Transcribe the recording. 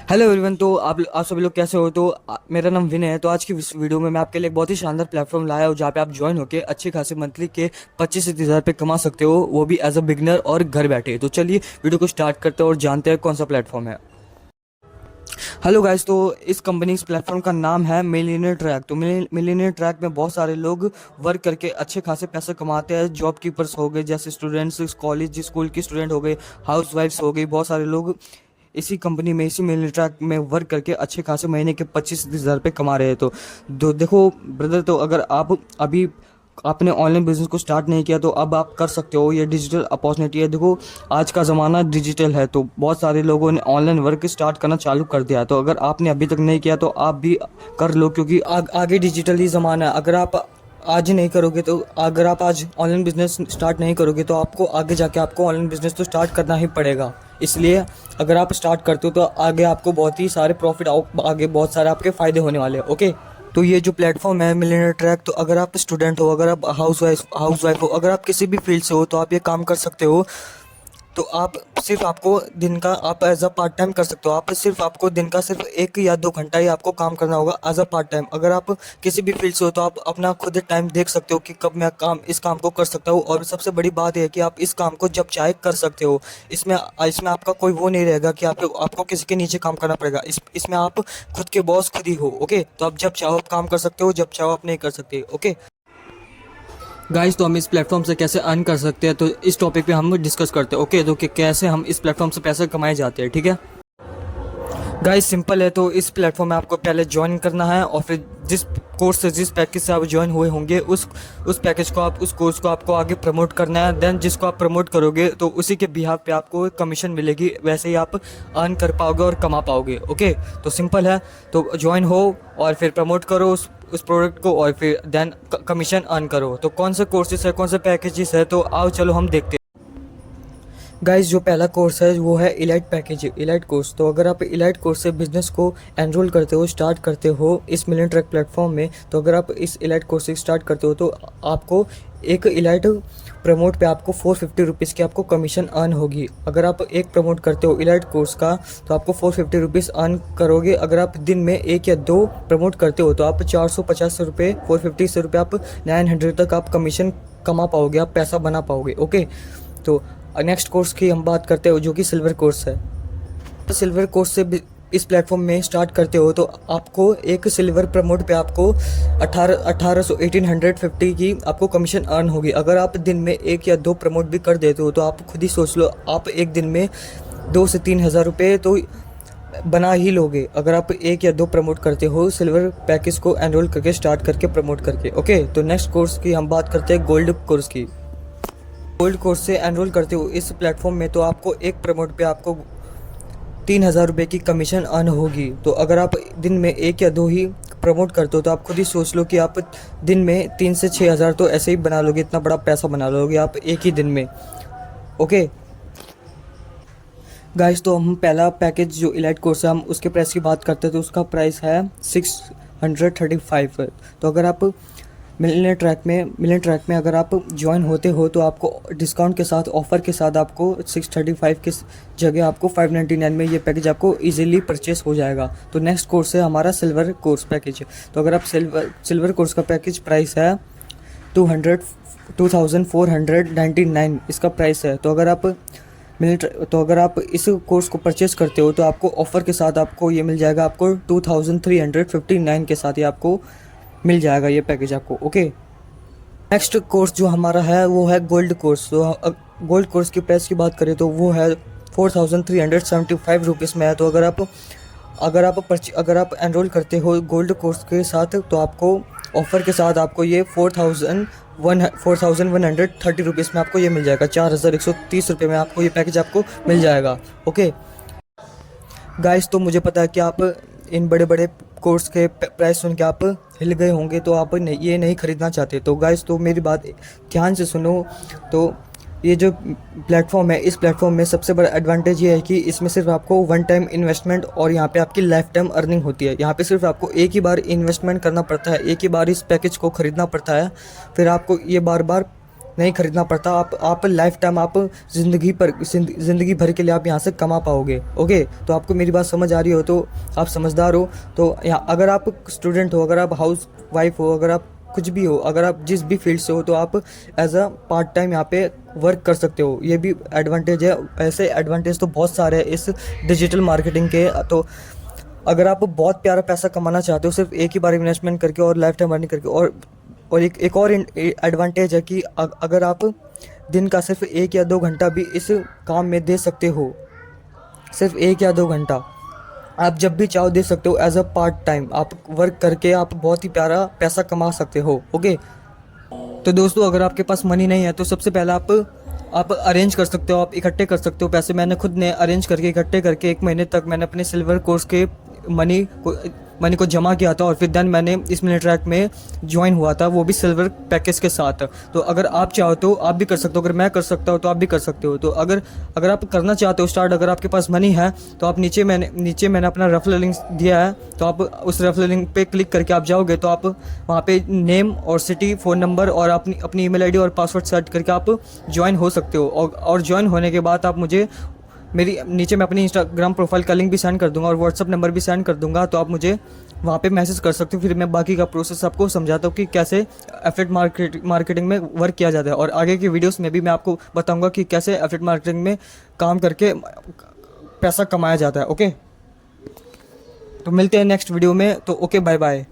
Hello everyone. तो आप सभी लोग कैसे हो? तो मेरा नाम विनय है। तो आज की इस वीडियो में मैं आपके लिए एक बहुत ही शानदार प्लेटफॉर्म लाया हूँ जहाँ पे आप ज्वाइन होकर अच्छे खासे मंथली के 25 से 30 हज़ार पे कमा सकते हो, वो भी एज अ बिगनर और घर बैठे। तो चलिए वीडियो को स्टार्ट करते हैं और जानते हैं कौन सा प्लेटफॉर्म है। हेलो गाइस, तो इस कंपनी इस प्लेटफॉर्म का नाम है मिलियनेयर ट्रैक। तो मिलियनेयर ट्रैक में बहुत सारे लोग वर्क करके अच्छे खासे पैसे कमाते हैं। जॉब कीपर्स हो गए, जैसे स्टूडेंट्स, कॉलेज स्कूल की स्टूडेंट हो गए, हाउस वाइफ्स हो गई, बहुत सारे लोग इसी कंपनी में इसी मिलियनेयर ट्रैक में वर्क करके अच्छे खासे महीने के 25 से 30 हज़ार पे कमा रहे हैं। तो देखो ब्रदर, तो अगर आप अभी आपने ऑनलाइन बिजनेस को स्टार्ट नहीं किया तो अब आप कर सकते हो। ये डिजिटल अपॉर्चुनिटी है। देखो आज का ज़माना डिजिटल है, तो बहुत सारे लोगों ने ऑनलाइन वर्क स्टार्ट करना चालू कर दिया है। तो अगर आपने अभी तक नहीं किया तो आप भी कर लो, क्योंकि आगे डिजिटल ही ज़माना है। अगर आप आज नहीं करोगे तो अगर आप आज ऑनलाइन बिजनेस स्टार्ट नहीं करोगे तो आपको आगे जाके आपको ऑनलाइन बिजनेस तो स्टार्ट करना ही पड़ेगा। इसलिए अगर आप स्टार्ट करते हो तो आगे आपको बहुत ही सारे प्रॉफिट, आगे बहुत सारे आपके फ़ायदे होने वाले हैं। ओके, तो ये जो प्लेटफॉर्म है मिलियनेयर ट्रैक, तो अगर आप स्टूडेंट हो, अगर आप हाउस वाइफ हो, अगर आप किसी भी फील्ड से हो तो आप ये काम कर सकते हो। तो आप सिर्फ आपको दिन का आप एज अ पार्ट टाइम कर सकते हो। आप सिर्फ आपको दिन का सिर्फ 1 या 2 घंटा ही आपको काम करना होगा एज अ पार्ट टाइम। अगर आप किसी भी फील्ड से हो तो आप अपना खुद टाइम देख सकते हो कि कब मैं इस काम को कर सकता हूँ। और सबसे बड़ी बात यह है कि आप इस काम को जब चाहे कर सकते हो। इसमें इसमें आपका कोई वो नहीं रहेगा कि आपको किसी के नीचे काम करना पड़ेगा। इसमें आप खुद के बॉस खुद ही हो। ओके, तो आप जब चाहो आप काम कर सकते हो, जब चाहो आप नहीं कर सकते। ओके गाइस, तो हम इस प्लेटफॉर्म से कैसे अर्न कर सकते हैं तो इस टॉपिक पे हम डिस्कस करते हैं। ओके, तो कि कैसे हम इस प्लेटफॉर्म से पैसे कमाए जाते हैं। ठीक है गाइस, सिंपल है। तो इस प्लेटफॉर्म में आपको पहले ज्वाइन करना है और फिर जिस कोर्स से, जिस पैकेज से आप ज्वाइन हुए होंगे उस पैकेज को उस कोर्स को आपको आगे प्रमोट करना है। देन जिसको आप प्रमोट करोगे तो उसी के बिहाफ पे आपको कमीशन मिलेगी। वैसे ही आप अर्न कर पाओगे और कमा पाओगे। ओके, तो सिंपल है। तो ज्वाइन हो और फिर प्रमोट करो उस प्रोडक्ट को और फिर देन कमीशन अर्न करो। तो कौन से कोर्सेज है, कौन से पैकेजेस है, तो आओ चलो हम देखते हैं। गाइस, जो पहला कोर्स है वो है इलाइट पैकेज, इलाइट कोर्स। तो अगर आप इलाइट कोर्स से बिजनेस को एनरोल करते हो, स्टार्ट करते हो इस मिलियन ट्रैक प्लेटफॉर्म में, तो अगर आप इस इलाइट कोर्स से स्टार्ट करते हो तो आपको एक इलाइट प्रमोट पे आपको 450 रुपीज़ की आपको कमीशन अर्न होगी। अगर आप एक प्रमोट करते हो इलाइट कोर्स का तो आपको 450 रुपीज़ अर्न करोगे। अगर आप दिन में 1 या 2 प्रमोट करते हो तो आप 450 रुपये, 450 से रुपये आप 900 तक आप कमीशन कमा पाओगे, आप पैसा बना पाओगे। ओके, तो नेक्स्ट कोर्स की हम बात करते हो जो कि सिल्वर कोर्स है। तो सिल्वर कोर्स से इस प्लेटफॉर्म में स्टार्ट करते हो तो आपको एक सिल्वर प्रमोट पे आपको 1850 की आपको कमीशन अर्न होगी। अगर आप दिन में 1 या 2 प्रमोट भी कर देते हो तो आप खुद ही सोच लो, आप एक दिन में 2 से 3 हज़ार रुपये तो बना ही लोगे अगर आप 1 या 2 प्रमोट करते हो सिल्वर पैकेज को एनरोल करके, स्टार्ट करके, प्रमोट करके। ओके, तो नेक्स्ट कोर्स की हम बात करते हैं गोल्ड कोर्स की। गोल्ड कोर्स से एनरोल करते हो इस प्लेटफॉर्म में तो आपको एक प्रमोट पे आपको 3,000 रुपये की कमीशन अर्न होगी। तो अगर आप दिन में 1 या 2 ही प्रमोट करते हो तो आप खुद ही सोच लो कि आप दिन में 3 से 6 हज़ार तो ऐसे ही बना लोगे, इतना बड़ा पैसा बना लोगे आप एक ही दिन में। ओके गाइस, तो हम पहला पैकेज जो इलाइट कोर्स है हम उसके प्राइस की बात करते हैं तो उसका प्राइस है 635। तो अगर आप मिलियन ट्रैक में अगर आप ज्वाइन होते हो तो आपको डिस्काउंट के साथ, ऑफ़र के साथ आपको 635 के जगह आपको 599 में ये पैकेज आपको इजीली परचेस हो जाएगा। तो नेक्स्ट कोर्स है हमारा सिल्वर कोर्स पैकेज। तो अगर आप सिल्वर कोर्स का पैकेज प्राइस है 2499 इसका प्राइस है। तो अगर आप इस कोर्स को परचेस करते हो तो आपको ऑफ़र के साथ आपको ये मिल जाएगा, आपको 2359 के साथ ये आपको मिल जाएगा ये पैकेज आपको। ओके, नेक्स्ट कोर्स जो हमारा है वो है गोल्ड कोर्स। तो गोल्ड कोर्स की प्राइस की बात करें तो वो है 4375 रुपीज़ में है। तो अगर आप एनरोल करते हो गोल्ड कोर्स के साथ तो आपको ऑफ़र के साथ आपको ये 4130 रुपीज़ में आपको ये मिल जाएगा, 4130 रुपये में आपको ये पैकेज आपको मिल जाएगा। ओके गाइस, तो मुझे पता है कि आप इन बड़े बड़े कोर्स के प्राइस सुन के आप हिल गए होंगे, तो आप ये नहीं ख़रीदना चाहते। तो गाइस, तो मेरी बात ध्यान से सुनो। तो ये जो प्लेटफॉर्म है, इस प्लेटफॉर्म में सबसे बड़ा एडवांटेज ये है कि इसमें सिर्फ आपको वन टाइम इन्वेस्टमेंट और यहाँ पे आपकी लाइफ टाइम अर्निंग होती है। यहाँ पे सिर्फ आपको एक ही बार इन्वेस्टमेंट करना पड़ता है, एक ही बार इस पैकेज को ख़रीदना पड़ता है, फिर आपको ये बार बार नहीं खरीदना पड़ता। आप लाइफ टाइम आप ज़िंदगी भर के लिए आप यहाँ से कमा पाओगे। ओके, तो आपको मेरी बात समझ आ रही हो तो आप समझदार हो। तो यहाँ अगर आप स्टूडेंट हो, अगर आप हाउस वाइफ हो, अगर आप कुछ भी हो, अगर आप जिस भी फील्ड से हो, तो आप एज अ पार्ट टाइम यहाँ पे वर्क कर सकते हो। ये भी एडवांटेज है। ऐसे एडवांटेज तो बहुत सारे हैं इस डिजिटल मार्केटिंग के। तो अगर आप बहुत प्यारा पैसा कमाना चाहते हो सिर्फ एक ही बार इन्वेस्टमेंट करके और लाइफ टाइम अर्निंग करके, और एक और एडवांटेज है कि अगर आप दिन का सिर्फ 1 या 2 घंटा भी इस काम में दे सकते हो, सिर्फ 1 या 2 घंटा आप जब भी चाहो दे सकते हो। एज अ पार्ट टाइम आप वर्क करके आप बहुत ही प्यारा पैसा कमा सकते हो। ओके, तो दोस्तों अगर आपके पास मनी नहीं है तो सबसे पहले आप अरेंज कर सकते हो, आप इकट्ठे कर सकते हो पैसे। मैंने खुद ने अरेंज करके इकट्ठे करके 1 महीने तक मैंने अपने सिल्वर कोर्स के मनी को जमा किया था, और फिर देन मैंने इस मिलिट्रैक में ज्वाइन हुआ था, वो भी सिल्वर पैकेज के साथ। तो अगर आप चाहो तो आप भी कर सकते हो, अगर मैं कर सकता हूँ तो आप भी कर सकते हो। तो अगर आप करना चाहते हो स्टार्ट, अगर आपके पास मनी है तो आप नीचे मैंने अपना रेफरल लिंक दिया है, तो आप उस रेफरल लिंक पे क्लिक करके आप जाओगे तो आप वहाँ पे नेम और सिटी, फ़ोन नंबर और अपनी ईमेल आईडी और पासवर्ड सेट करके आप ज्वाइन हो सकते हो। और ज्वाइन होने के बाद आप मुझे मेरी नीचे मैं अपनी इंस्टाग्राम प्रोफाइल का लिंक भी सेंड कर दूंगा और व्हाट्सअप नंबर भी सेंड कर दूंगा, तो आप मुझे वहाँ पे मैसेज कर सकते हो। फिर मैं बाकी का प्रोसेस आपको समझाता हूँ कि कैसे एफिलिएट मार्केटिंग में वर्क किया जाता है, और आगे की वीडियोस में भी मैं आपको बताऊँगा कि कैसे एफिलिएट मार्केटिंग में काम करके पैसा कमाया जाता है। ओके, तो मिलते हैं नेक्स्ट वीडियो में। तो ओके, बाय बाय।